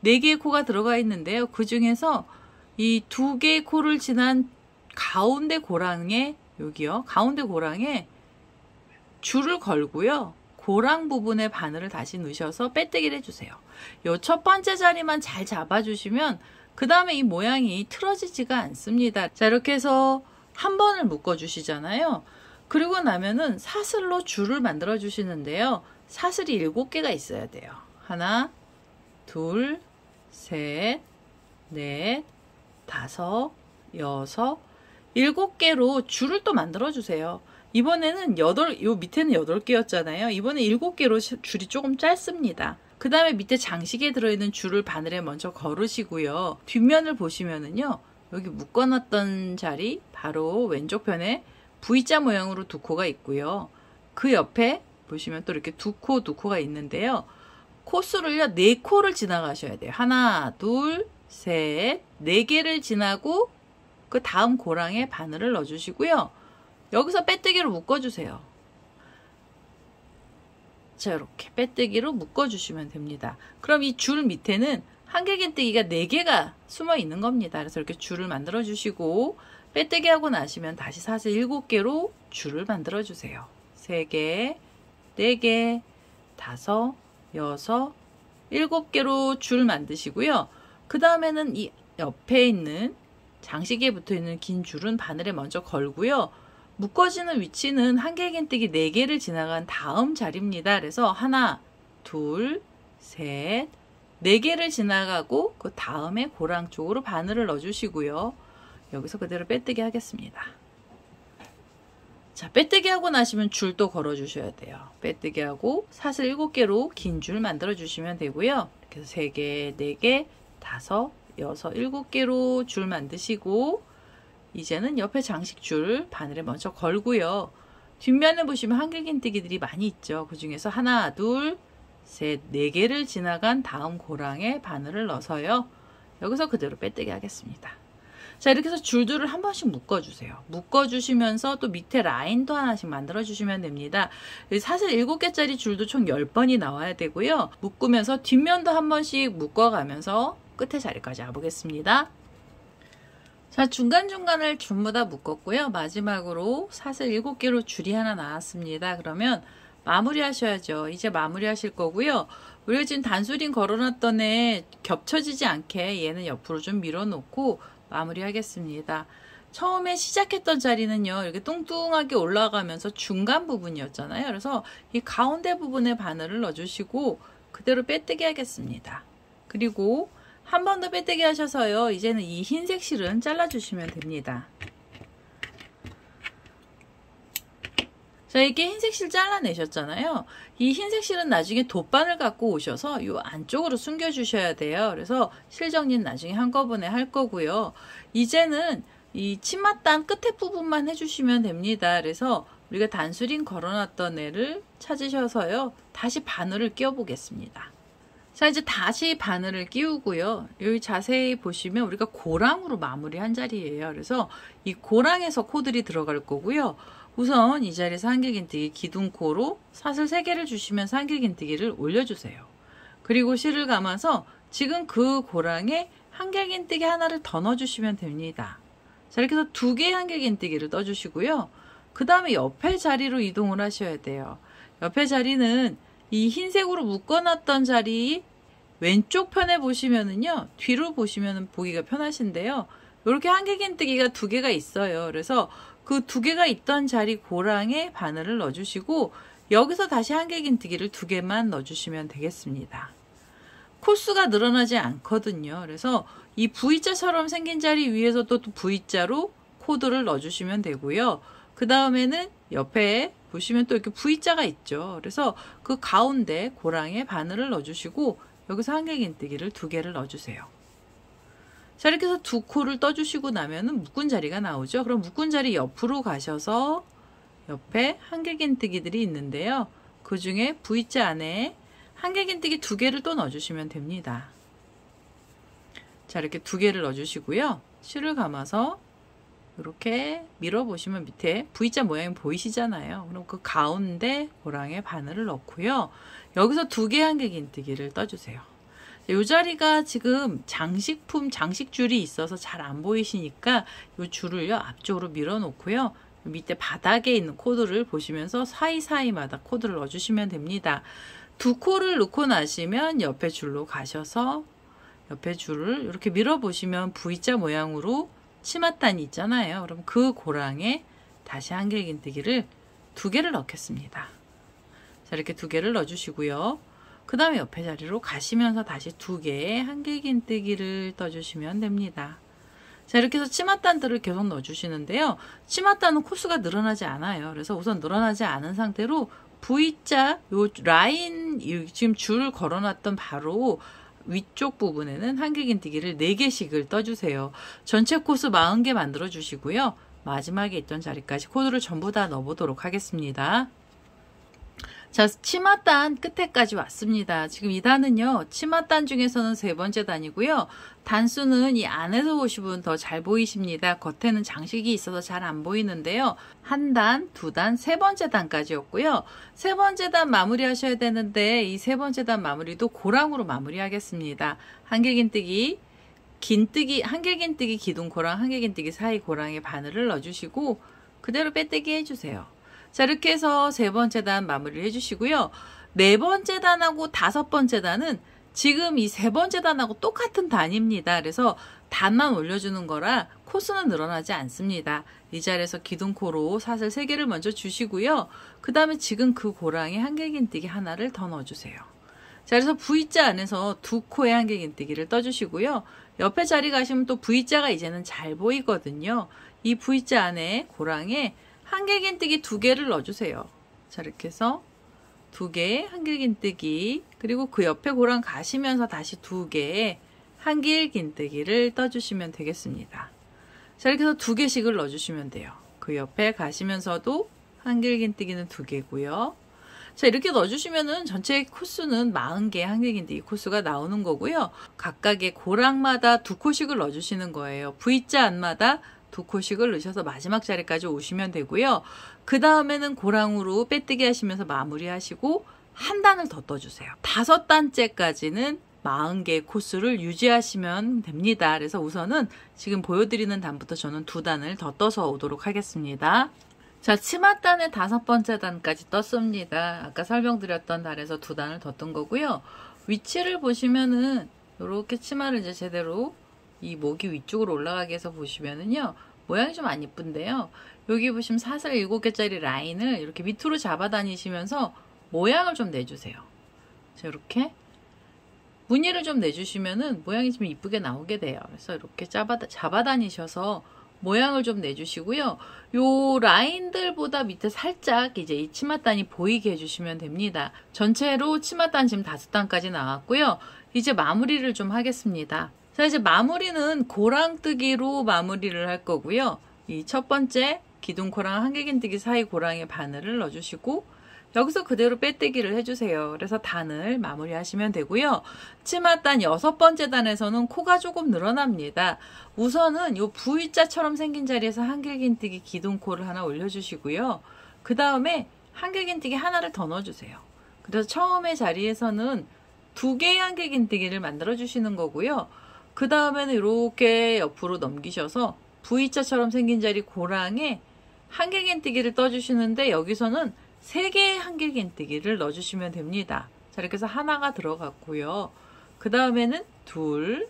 4개의 코가 들어가 있는데요. 그 중에서 이 2개의 코를 지난 가운데 고랑에 여기요. 가운데 고랑에 줄을 걸고요. 고랑 부분에 바늘을 다시 넣으셔서 빼뜨기를 해주세요. 요 첫 번째 자리만 잘 잡아주시면 그 다음에 이 모양이 틀어지지가 않습니다. 자, 이렇게 해서 한 번을 묶어 주시잖아요. 그리고 나면은 사슬로 줄을 만들어 주시는데요. 사슬이 7개가 있어야 돼요. 하나, 둘, 셋, 넷, 다섯, 여섯, 7개로 줄을 또 만들어 주세요. 이번에는 요 밑에는 8개였잖아요. 이번에 7개로 줄이 조금 짧습니다. 그 다음에 밑에 장식에 들어있는 줄을 바늘에 먼저 걸으시고요. 뒷면을 보시면은요, 여기 묶어놨던 자리 바로 왼쪽 편에 V자 모양으로 두 코가 있고요. 그 옆에 보시면 또 이렇게 두 코가 있는데요. 코수를요, 4코를 지나가셔야 돼요. 하나, 둘, 셋, 4개를 지나고 그 다음 고랑에 바늘을 넣어주시고요. 여기서 빼뜨기로 묶어주세요. 자, 이렇게 빼뜨기로 묶어주시면 됩니다. 그럼 이 줄 밑에는 한길긴뜨기가 4개가 숨어 있는 겁니다. 그래서 이렇게 줄을 만들어 주시고 빼뜨기 하고 나시면 다시 사슬 7개로 줄을 만들어 주세요. 3개, 4개, 5, 6, 7개로 줄 만드시고요. 그 다음에는 이 옆에 있는 장식에 붙어 있는 긴 줄은 바늘에 먼저 걸고요. 묶어지는 위치는 한길긴뜨기 4개를 지나간 다음 자리입니다. 그래서 하나, 둘, 셋, 4개를 지나가고 그 다음에 고랑 쪽으로 바늘을 넣어주시고요. 여기서 그대로 빼뜨기 하겠습니다. 자, 빼뜨기 하고 나시면 줄도 걸어 주셔야 돼요. 빼뜨기 하고 사슬 7개로 긴 줄 만들어 주시면 되고요. 이렇게 해서 3개, 4개, 5, 6, 7개로 줄 만드시고 이제는 옆에 장식줄 바늘에 먼저 걸고요. 뒷면에 보시면 한길긴뜨기들이 많이 있죠. 그 중에서 하나, 둘, 셋, 4개를 지나간 다음 고랑에 바늘을 넣어서요. 여기서 그대로 빼뜨기 하겠습니다. 자, 이렇게 해서 줄들을 한 번씩 묶어주세요. 묶어주시면서 또 밑에 라인도 하나씩 만들어주시면 됩니다. 사실 7개짜리 줄도 총 10번이 나와야 되고요. 묶으면서 뒷면도 한 번씩 묶어가면서 끝에 자리까지 와보겠습니다. 자, 중간중간을 전부 다 묶었고요. 마지막으로 사슬 7개로 줄이 하나 나왔습니다. 그러면 마무리 하셔야죠. 이제 마무리 하실 거고요. 우리가 지금 단수링 걸어놨던 애 겹쳐지지 않게 얘는 옆으로 좀 밀어놓고 마무리 하겠습니다. 처음에 시작했던 자리는요, 이렇게 뚱뚱하게 올라가면서 중간 부분이었잖아요. 그래서 이 가운데 부분에 바늘을 넣어주시고 그대로 빼뜨기 하겠습니다. 그리고 한 번 더 빼뜨기 하셔서요, 이제는 이 흰색 실은 잘라주시면 됩니다. 자, 이렇게 흰색 실 잘라내셨잖아요. 이 흰색 실은 나중에 돗바늘 갖고 오셔서 이 안쪽으로 숨겨 주셔야 돼요. 그래서 실 정리는 나중에 한꺼번에 할 거고요. 이제는 이 치맛단 끝에 부분만 해주시면 됩니다. 그래서 우리가 단수링 걸어놨던 애를 찾으셔서요, 다시 바늘을 끼워 보겠습니다. 자, 이제 다시 바늘을 끼우고요. 여기 자세히 보시면 우리가 고랑으로 마무리한 자리예요. 그래서 이 고랑에서 코들이 들어갈 거고요. 우선 이 자리에서 한길긴뜨기 기둥코로 사슬 3개를 주시면서 한길긴뜨기를 올려주세요. 그리고 실을 감아서 지금 그 고랑에 한길긴뜨기 하나를 더 넣어주시면 됩니다. 자, 이렇게 해서 2개의 한길긴뜨기를 떠주시고요. 그 다음에 옆에 자리로 이동을 하셔야 돼요. 옆에 자리는 이 흰색으로 묶어놨던 자리 왼쪽 편에 보시면은요, 뒤로 보시면은 보기가 편하신데요. 이렇게 한길긴뜨기가 2개가 있어요. 그래서 그 2개가 있던 자리 고랑에 바늘을 넣어주시고 여기서 다시 한길긴뜨기를 2개만 넣어주시면 되겠습니다. 코수가 늘어나지 않거든요. 그래서 이 V자처럼 생긴 자리 위에서 또 V자로 코드를 넣어주시면 되고요. 그 다음에는 옆에 보시면 또 이렇게 V자가 있죠. 그래서 그 가운데 고랑에 바늘을 넣어주시고 여기서 한길긴뜨기를 2개를 넣어주세요. 자, 이렇게 해서 2코를 떠주시고 나면은 묶은 자리가 나오죠. 그럼 묶은 자리 옆으로 가셔서 옆에 한길긴뜨기들이 있는데요. 그 중에 V자 안에 한길긴뜨기 2개를 또 넣어주시면 됩니다. 자, 이렇게 2개를 넣어주시고요. 실을 감아서 이렇게 밀어보시면 밑에 V자 모양이 보이시잖아요. 그럼 그 가운데 고랑에 바늘을 넣고요. 여기서 2개의 한길긴뜨기를 떠주세요. 이 자리가 지금 장식줄이 있어서 잘 안 보이시니까 이 줄을요, 앞쪽으로 밀어 놓고요. 밑에 바닥에 있는 코드를 보시면서 사이사이마다 코드를 넣어주시면 됩니다. 2코를 넣고 나시면 옆에 줄로 가셔서 옆에 줄을 이렇게 밀어보시면 V자 모양으로 치맛단이 있잖아요. 그럼 그 고랑에 다시 한길긴뜨기를 2개를 넣겠습니다. 자, 이렇게 2개를 넣어주시고요. 그 다음에 옆에 자리로 가시면서 다시 2개의 한길긴뜨기를 떠주시면 됩니다. 자, 이렇게 해서 치맛단들을 계속 넣어주시는데요. 치맛단은 코수가 늘어나지 않아요. 그래서 우선 늘어나지 않은 상태로 V자 요 라인 지금 줄 걸어놨던 바로 위쪽 부분에는 한길긴뜨기를 4개씩을 떠주세요. 전체 코스 40개 만들어 주시고요. 마지막에 있던 자리까지 코드를 전부 다 넣어보도록 하겠습니다. 자, 치맛단 끝에까지 왔습니다. 지금 이 단은요, 치맛단 중에서는 3번째 단이고요. 단수는 이 안에서 보시면 더 잘 보이십니다. 겉에는 장식이 있어서 잘 안 보이는데요. 한 단, 2단, 3번째 단까지였고요. 3번째 단 마무리 하셔야 되는데 이 3번째 단 마무리도 고랑으로 마무리하겠습니다. 한길긴뜨기, 한길긴뜨기 기둥고랑 한길긴뜨기 사이 고랑에 바늘을 넣어주시고 그대로 빼뜨기 해주세요. 자, 이렇게 해서 3번째 단 마무리를 해주시고요. 4번째 단하고 5번째 단은 지금 이 3번째 단하고 똑같은 단입니다. 그래서 단만 올려주는 거라 코수는 늘어나지 않습니다. 이 자리에서 기둥코로 사슬 3개를 먼저 주시고요. 그 다음에 지금 그 고랑에 한길긴뜨기 하나를 더 넣어주세요. 자, 그래서 V자 안에서 2코의 한길긴뜨기를 떠주시고요. 옆에 자리 가시면 또 V자가 이제는 잘 보이거든요. 이 V자 안에 고랑에 한길긴뜨기 2개를 넣어주세요. 자, 이렇게 해서 2개 한길긴뜨기, 그리고 그 옆에 고랑 가시면서 다시 2개의 한길긴뜨기를 떠주시면 되겠습니다. 자, 이렇게 해서 2개씩을 넣어주시면 돼요. 그 옆에 가시면서도 한길긴뜨기는 2개고요. 자, 이렇게 넣어주시면은 전체 코수는 40개 한길긴뜨기 코수가 나오는 거고요. 각각의 고랑마다 2코씩을 넣어주시는 거예요. V자 안마다 2코씩을 넣으셔서 마지막 자리까지 오시면 되고요. 그 다음에는 고랑으로 빼뜨기 하시면서 마무리 하시고 한 단을 더 떠주세요. 5단째까지는 40개의 코스를 유지하시면 됩니다. 그래서 우선은 지금 보여드리는 단부터 저는 2단을 더 떠서 오도록 하겠습니다. 자, 치맛단의 5번째 단까지 떴습니다. 아까 설명드렸던 단에서 2단을 더 뜬 거고요. 위치를 보시면은 이렇게 치마를 이제 제대로 이 목이 위쪽으로 이렇게 해서 보시면은요, 모양이 좀 안 이쁜데요. 여기 보시면 사슬 7개짜리 라인을 이렇게 밑으로 잡아 다니시면서 모양을 좀 내주세요. 자, 이렇게 무늬를 좀 내주시면은 모양이 좀 이쁘게 나오게 돼요. 그래서 이렇게 잡아 다니셔서 모양을 좀 내주시고요. 요 라인들보다 밑에 살짝 이제 이 치맛단이 보이게 해주시면 됩니다. 전체로 치맛단 지금 5단까지 나왔고요. 이제 마무리를 좀 하겠습니다. 자, 이제 마무리는 고랑뜨기로 마무리를 할 거고요. 이 첫 번째 기둥코랑 한길긴뜨기 사이 고랑에 바늘을 넣어주시고 여기서 그대로 빼뜨기를 해주세요. 그래서 단을 마무리하시면 되고요. 치맛단 6번째 단에서는 코가 조금 늘어납니다. 우선은 이 V자처럼 생긴 자리에서 한길긴뜨기 기둥코를 하나 올려주시고요. 그 다음에 한길긴뜨기 하나를 더 넣어주세요. 그래서 처음에 자리에서는 2개의 한길긴뜨기를 만들어 주시는 거고요. 그 다음에는 이렇게 옆으로 넘기셔서 V자처럼 생긴 자리 고랑에 한길긴뜨기를 떠주시는데 여기서는 3개의 한길긴뜨기를 넣어주시면 됩니다. 자, 이렇게 해서 하나가 들어갔고요. 그 다음에는 2,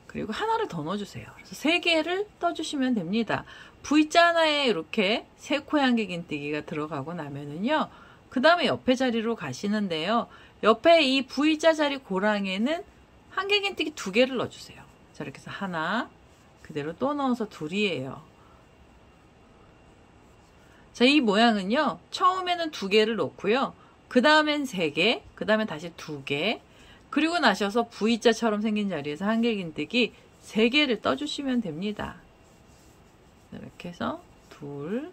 그리고 하나를 더 넣어주세요. 그래서 3개를 떠주시면 됩니다. V자 하나에 이렇게 3코의 한길긴뜨기가 들어가고 나면은요, 그 다음에 옆에 자리로 가시는데요. 옆에 이 V자 자리 고랑에는 한길긴뜨기 2개를 넣어주세요. 자, 이렇게 해서 하나, 그대로 또 넣어서 2이에요. 자, 이 모양은요, 처음에는 2개를 넣고요. 그 다음엔 3개, 그 다음에 다시 2개, 그리고 나셔서 V자처럼 생긴 자리에서 한길긴뜨기 3개를 떠주시면 됩니다. 이렇게 해서 2,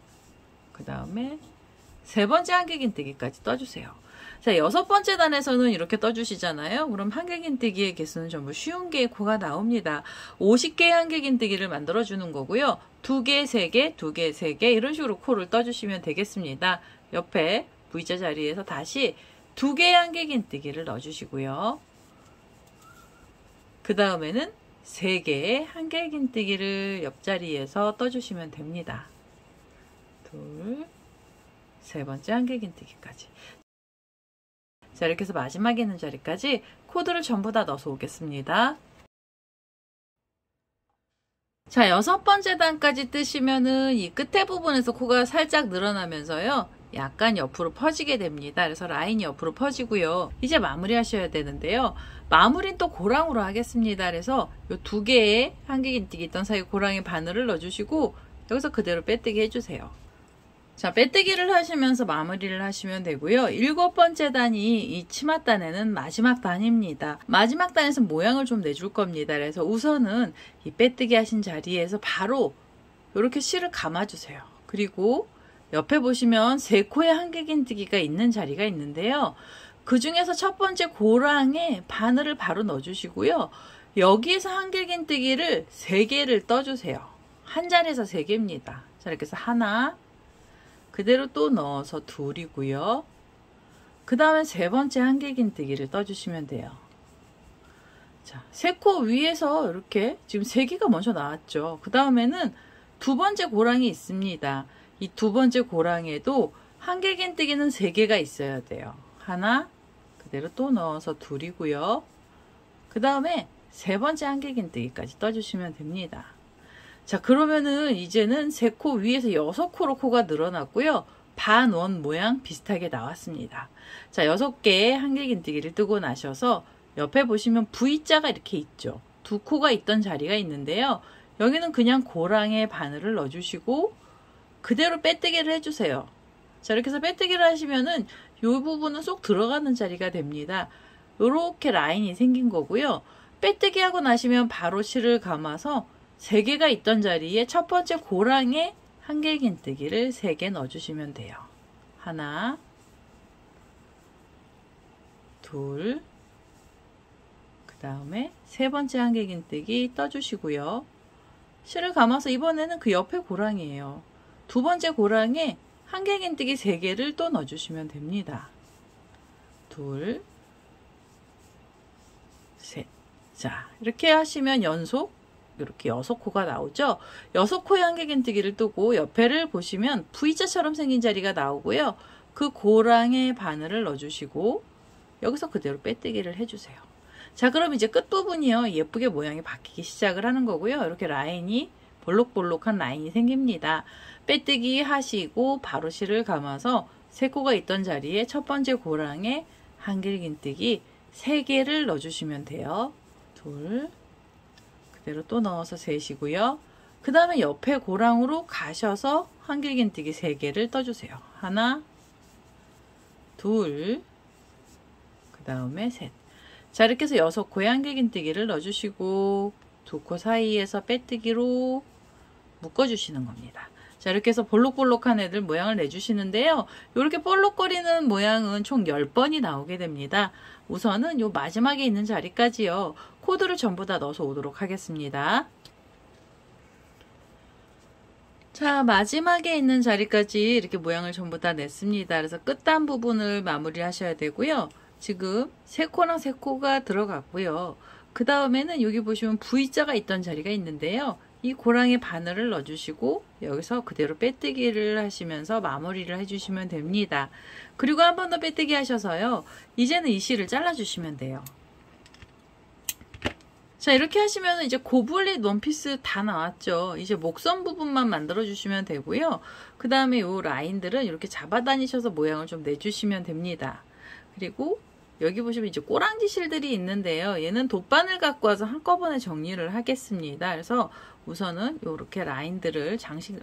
그 다음에 3번째 한길긴뜨기까지 떠주세요. 자, 6번째 단에서는 이렇게 떠주시잖아요. 그럼 한길긴뜨기의 개수는 전부 쉬운 개의 코가 나옵니다. 50개의 한길긴뜨기를 만들어주는 거고요. 2개, 3개, 2개, 3개 이런 식으로 코를 떠주시면 되겠습니다. 옆에 V자 자리에서 다시 2개의 한길긴뜨기를 넣어주시고요. 그 다음에는 3개의 한길긴뜨기를 옆자리에서 떠주시면 됩니다. 2, 3번째 한길긴뜨기까지. 자, 이렇게 해서 마지막에 있는 자리까지 코드를 전부 다 넣어서 오겠습니다. 자, 6번째 단까지 뜨시면은 이 끝에 부분에서 코가 살짝 늘어나면서요. 약간 옆으로 퍼지게 됩니다. 그래서 라인이 옆으로 퍼지고요. 이제 마무리 하셔야 되는데요. 마무리는 또 고랑으로 하겠습니다. 그래서 이 두 개의 한길긴뜨기 있던 사이 고랑의 바늘을 넣어주시고 여기서 그대로 빼뜨기 해주세요. 자, 빼뜨기를 하시면서 마무리를 하시면 되고요. 7번째 단이 이 치맛단에는 마지막 단입니다. 마지막 단에서 모양을 좀 내줄 겁니다. 그래서 우선은 이 빼뜨기 하신 자리에서 바로 이렇게 실을 감아주세요. 그리고 옆에 보시면 3코의 한길긴뜨기가 있는 자리가 있는데요. 그 중에서 첫 번째 고랑에 바늘을 바로 넣어주시고요. 여기에서 한길긴뜨기를 3개를 떠주세요. 한 자리에서 3개입니다. 자, 이렇게 해서 하나, 그대로 또 넣어서 둘이고요. 그 다음에 3번째 한길긴뜨기를 떠주시면 돼요. 자, 3코 위에서 이렇게 지금 3개가 먼저 나왔죠. 그 다음에는 2번째 고랑이 있습니다. 이 2번째 고랑에도 한길긴뜨기는 3개가 있어야 돼요. 하나, 그대로 또 넣어서 둘이고요. 그 다음에 3번째 한길긴뜨기까지 떠주시면 됩니다. 자, 그러면은 이제는 3코 위에서 6코로 코가 늘어났고요. 반원 모양 비슷하게 나왔습니다. 자, 6개의 한길긴뜨기를 뜨고 나셔서 옆에 보시면 V자가 이렇게 있죠. 2코가 있던 자리가 있는데요. 여기는 그냥 고랑에 바늘을 넣어주시고 그대로 빼뜨기를 해주세요. 자, 이렇게 해서 빼뜨기를 하시면은 이 부분은 쏙 들어가는 자리가 됩니다. 이렇게 라인이 생긴 거고요. 빼뜨기 하고 나시면 바로 실을 감아서 3개가 있던 자리에 첫 번째 고랑에 한길긴뜨기를 3개 넣어주시면 돼요. 하나, 둘, 그 다음에 3번째 한길긴뜨기 떠주시고요. 실을 감아서 이번에는 그 옆에 고랑이에요. 2번째 고랑에 한길긴뜨기 3개를 또 넣어주시면 됩니다. 둘, 셋. 자, 이렇게 하시면 연속 이렇게 6코가 나오죠. 6코의 한길긴뜨기를 뜨고 옆에를 보시면 V자처럼 생긴 자리가 나오고요. 그 고랑에 바늘을 넣어주시고 여기서 그대로 빼뜨기를 해주세요. 자, 그럼 이제 끝부분이요. 예쁘게 모양이 바뀌기 시작을 하는 거고요. 이렇게 라인이 볼록볼록한 라인이 생깁니다. 빼뜨기 하시고 바로 실을 감아서 3코가 있던 자리에 첫 번째 고랑에 한길긴뜨기 3개를 넣어주시면 돼요. 둘, 그대로 또 넣어서 셋이고요. 그 다음에 옆에 고랑으로 가셔서 한길긴뜨기 3개를 떠주세요. 하나, 둘, 그 다음에 셋. 자, 이렇게 해서 6코의 한길긴뜨기를 넣어주시고 2코 사이에서 빼뜨기로 묶어주시는 겁니다. 자, 이렇게 해서 볼록볼록한 애들 모양을 내주시는데요. 이렇게 볼록거리는 모양은 총 10번이 나오게 됩니다. 우선은 요 마지막에 있는 자리까지요. 코드를 전부 다 넣어서 오도록 하겠습니다. 자, 마지막에 있는 자리까지 이렇게 모양을 전부 다 냈습니다. 그래서 끝단 부분을 마무리 하셔야 되고요. 지금 3코랑 3코가 들어갔고요. 그 다음에는 여기 보시면 V자가 있던 자리가 있는데요. 이 고랑에 바늘을 넣어주시고 여기서 그대로 빼뜨기를 하시면서 마무리를 해주시면 됩니다. 그리고 한 번 더 빼뜨기 하셔서요. 이제는 이 실을 잘라주시면 돼요. 자, 이렇게 하시면 이제 고블릿 원피스 다 나왔죠. 이제 목선 부분만 만들어 주시면 되고요. 그 다음에 이 라인들은 이렇게 잡아 다니셔서 모양을 좀 내주시면 됩니다. 그리고 여기 보시면 이제 꼬랑지 실들이 있는데요. 얘는 돗바늘 갖고 와서 한꺼번에 정리를 하겠습니다. 그래서 우선은 이렇게 라인들을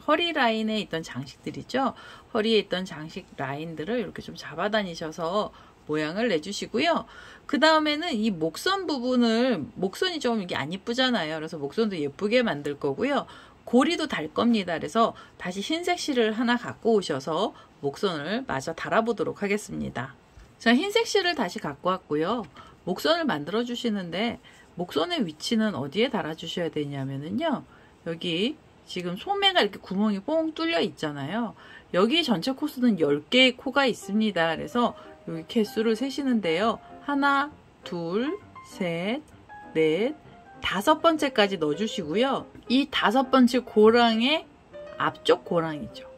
허리 라인에 있던 장식들이죠. 허리에 있던 장식 라인들을 이렇게 좀 잡아 다니셔서 모양을 내주시고요. 그 다음에는 이 목선 부분을, 목선이 좀 이게 안 이쁘잖아요. 그래서 목선도 예쁘게 만들 거고요. 고리도 달 겁니다. 그래서 다시 흰색 실을 하나 갖고 오셔서 목선을 마저 달아보도록 하겠습니다. 자, 흰색 실을 다시 갖고 왔고요. 목선을 만들어 주시는데 목선의 위치는 어디에 달아 주셔야 되냐면요. 여기 지금 소매가 이렇게 구멍이 뽕 뚫려 있잖아요. 여기 전체 코수는 10개의 코가 있습니다. 그래서 여기 개수를 세시는데요. 하나, 둘, 셋, 넷, 5번째까지 넣어주시고요. 이 5번째 고랑의 앞쪽 고랑이죠.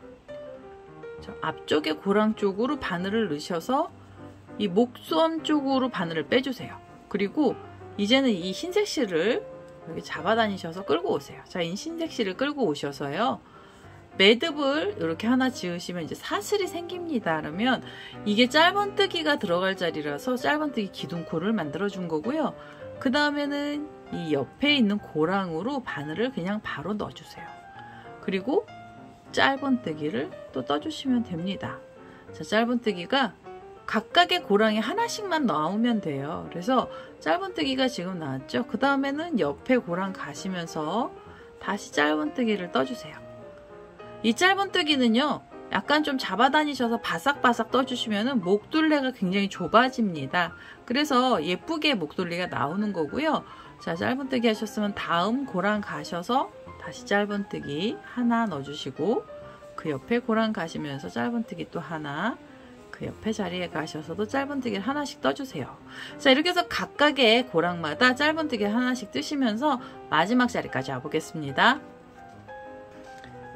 앞쪽의 고랑 쪽으로 바늘을 넣으셔서 이 목선 쪽으로 바늘을 빼주세요. 그리고 이제는 이 흰색 실을 여기 잡아 다니셔서 끌고 오세요. 자, 이 흰색 실을 끌고 오셔서요. 매듭을 이렇게 하나 지으시면 이제 사슬이 생깁니다. 그러면 이게 짧은뜨기가 들어갈 자리라서 짧은뜨기 기둥코를 만들어 준 거고요. 그 다음에는 이 옆에 있는 고랑으로 바늘을 그냥 바로 넣어주세요. 그리고 짧은뜨기를 또 떠주시면 됩니다. 자, 짧은뜨기가 각각의 고랑에 하나씩만 나오면 돼요. 그래서 짧은뜨기가 지금 나왔죠. 그 다음에는 옆에 고랑 가시면서 다시 짧은뜨기를 떠주세요. 이 짧은뜨기는요, 약간 좀 잡아다니셔서 바삭바삭 떠주시면 목둘레가 굉장히 좁아집니다. 그래서 예쁘게 목둘레가 나오는 거고요. 자, 짧은뜨기 하셨으면 다음 고랑 가셔서 다시 짧은뜨기 하나 넣어주시고, 그 옆에 고랑 가시면서 짧은뜨기 또 하나, 그 옆에 자리에 가셔서도 짧은뜨기를 하나씩 떠주세요. 자, 이렇게 해서 각각의 고랑마다 짧은뜨기 하나씩 뜨시면서 마지막 자리까지 와보겠습니다.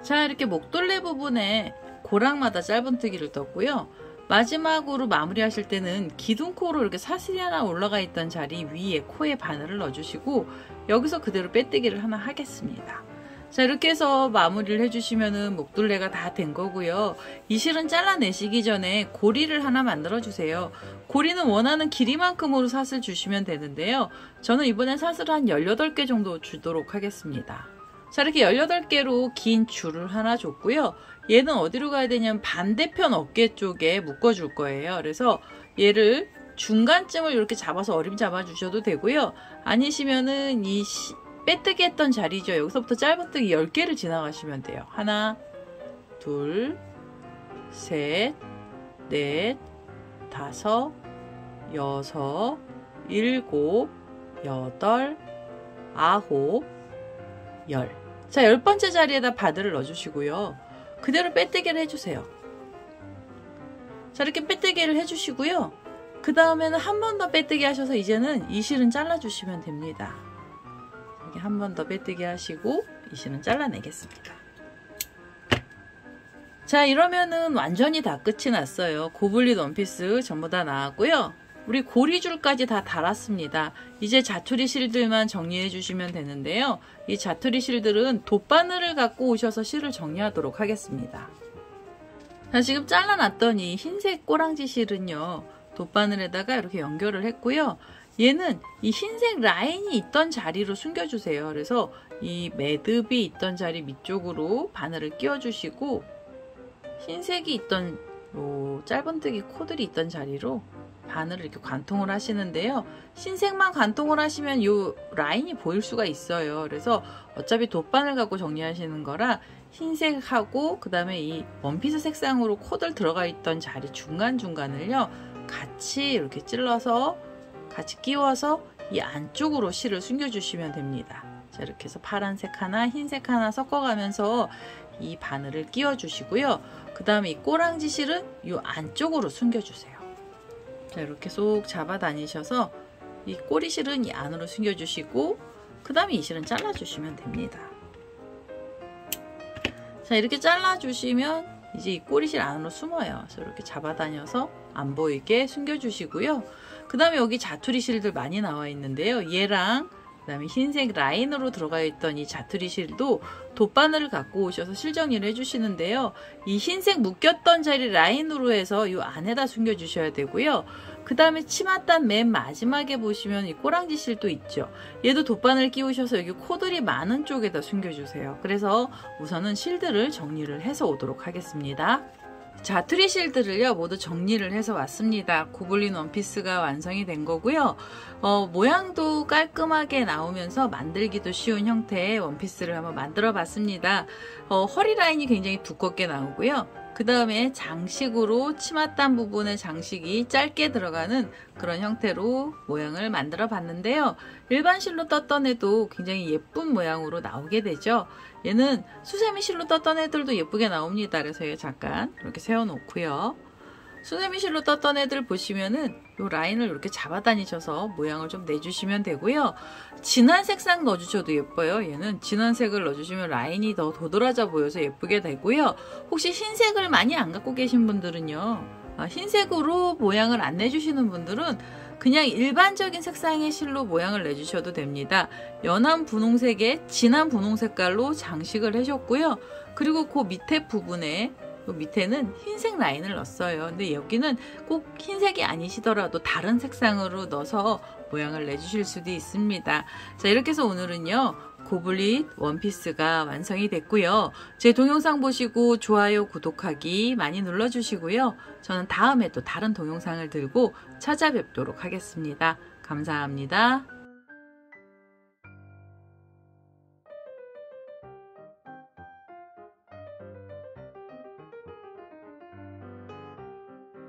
자, 이렇게 목둘레 부분에 고랑마다 짧은뜨기를 떴고요. 마지막으로 마무리하실 때는 기둥코로 이렇게 사슬이 하나 올라가 있던 자리 위에 코에 바늘을 넣어주시고 여기서 그대로 빼뜨기를 하나 하겠습니다. 자, 이렇게 해서 마무리를 해주시면은 목둘레가 다 된 거고요. 이 실은 잘라내시기 전에 고리를 하나 만들어 주세요. 고리는 원하는 길이만큼으로 사슬 주시면 되는데요. 저는 이번엔 사슬을 한 18개 정도 주도록 하겠습니다. 자, 이렇게 18개로 긴 줄을 하나 줬고요. 얘는 어디로 가야 되냐면 반대편 어깨 쪽에 묶어 줄 거예요. 그래서 얘를 중간쯤을 이렇게 잡아서 어림 잡아 주셔도 되고요. 아니시면은 이 빼뜨기 했던 자리죠. 여기서부터 짧은뜨기 10개를 지나가시면 돼요. 하나, 둘, 셋, 넷, 다섯, 여섯, 일곱, 여덟, 아홉, 열. 자, 10번째 자리에다 바늘을 넣어주시고요. 그대로 빼뜨기를 해주세요. 자, 이렇게 빼뜨기를 해주시고요. 그 다음에는 한 번 더 빼뜨기 하셔서 이제는 이 실은 잘라주시면 됩니다. 이렇게 한 번 더 빼뜨기 하시고 이 실은 잘라내겠습니다. 자, 이러면은 완전히 다 끝이 났어요. 고블릿 원피스 전부 다 나왔고요. 우리 고리줄까지 다 달았습니다. 이제 자투리 실들만 정리해 주시면 되는데요. 이 자투리 실들은 돗바늘을 갖고 오셔서 실을 정리하도록 하겠습니다. 자, 지금 잘라놨던 이 흰색 꼬랑지 실은요, 돗바늘에다가 이렇게 연결을 했고요. 얘는 이 흰색 라인이 있던 자리로 숨겨주세요. 그래서 이 매듭이 있던 자리 밑쪽으로 바늘을 끼워주시고 흰색이 있던 요 짧은뜨기 코들이 있던 자리로 바늘을 이렇게 관통을 하시는데요. 흰색만 관통을 하시면 요 라인이 보일 수가 있어요. 그래서 어차피 돗바늘 갖고 정리하시는 거라 흰색하고 그 다음에 이 원피스 색상으로 코들 들어가 있던 자리 중간중간을요 같이 이렇게 찔러서 같이 끼워서 이 안쪽으로 실을 숨겨주시면 됩니다. 자, 이렇게 해서 파란색 하나 흰색 하나 섞어가면서 이 바늘을 끼워 주시고요. 그 다음에 이 꼬랑지 실은 이 안쪽으로 숨겨주세요. 자, 이렇게 쏙 잡아 다니셔서 이 꼬리 실은 이 안으로 숨겨주시고 그 다음에 이 실은 잘라주시면 됩니다. 자, 이렇게 잘라주시면 이제 이 꼬리 실 안으로 숨어요. 그래서 이렇게 잡아 다녀서 안 보이게 숨겨주시고요. 그 다음에 여기 자투리 실들 많이 나와 있는데요. 얘랑 그 다음에 흰색 라인으로 들어가 있던 이 자투리 실도 돗바늘을 갖고 오셔서 실 정리를 해주시는데요. 이 흰색 묶였던 자리 라인으로 해서 이 안에다 숨겨 주셔야 되고요. 그 다음에 치맛단 맨 마지막에 보시면 이 꼬랑지 실도 있죠. 얘도 돗바늘 끼우셔서 여기 코들이 많은 쪽에다 숨겨주세요. 그래서 우선은 실들을 정리를 해서 오도록 하겠습니다. 자투리 실들을요 모두 정리를 해서 왔습니다. 고블린 원피스가 완성이 된 거고요. 모양도 깔끔하게 나오면서 만들기도 쉬운 형태의 원피스를 한번 만들어 봤습니다. 허리 라인이 굉장히 두껍게 나오고요. 그 다음에 장식으로 치맛단 부분에 장식이 짧게 들어가는 그런 형태로 모양을 만들어 봤는데요. 일반 실로 떴던 애도 굉장히 예쁜 모양으로 나오게 되죠. 얘는 수세미 실로 떴던 애들도 예쁘게 나옵니다. 그래서 얘 잠깐 이렇게 세워 놓고요. 수세미 실로 떴던 애들 보시면은 이 라인을 이렇게 잡아 다니셔서 모양을 좀 내주시면 되고요. 진한 색상 넣어주셔도 예뻐요. 얘는 진한 색을 넣어주시면 라인이 더 도드라져 보여서 예쁘게 되고요. 혹시 흰색을 많이 안 갖고 계신 분들은요, 흰색으로 모양을 안 내주시는 분들은 그냥 일반적인 색상의 실로 모양을 내주셔도 됩니다. 연한 분홍색에 진한 분홍 색깔로 장식을 해줬고요. 그리고 그 밑에 부분에 밑에는 흰색 라인을 넣었어요. 근데 여기는 꼭 흰색이 아니시더라도 다른 색상으로 넣어서 모양을 내주실 수도 있습니다. 자, 이렇게 해서 오늘은요, 고블릿 원피스가 완성이 됐고요. 제 동영상 보시고 좋아요, 구독하기 많이 눌러주시고요. 저는 다음에 또 다른 동영상을 들고 찾아뵙도록 하겠습니다. 감사합니다.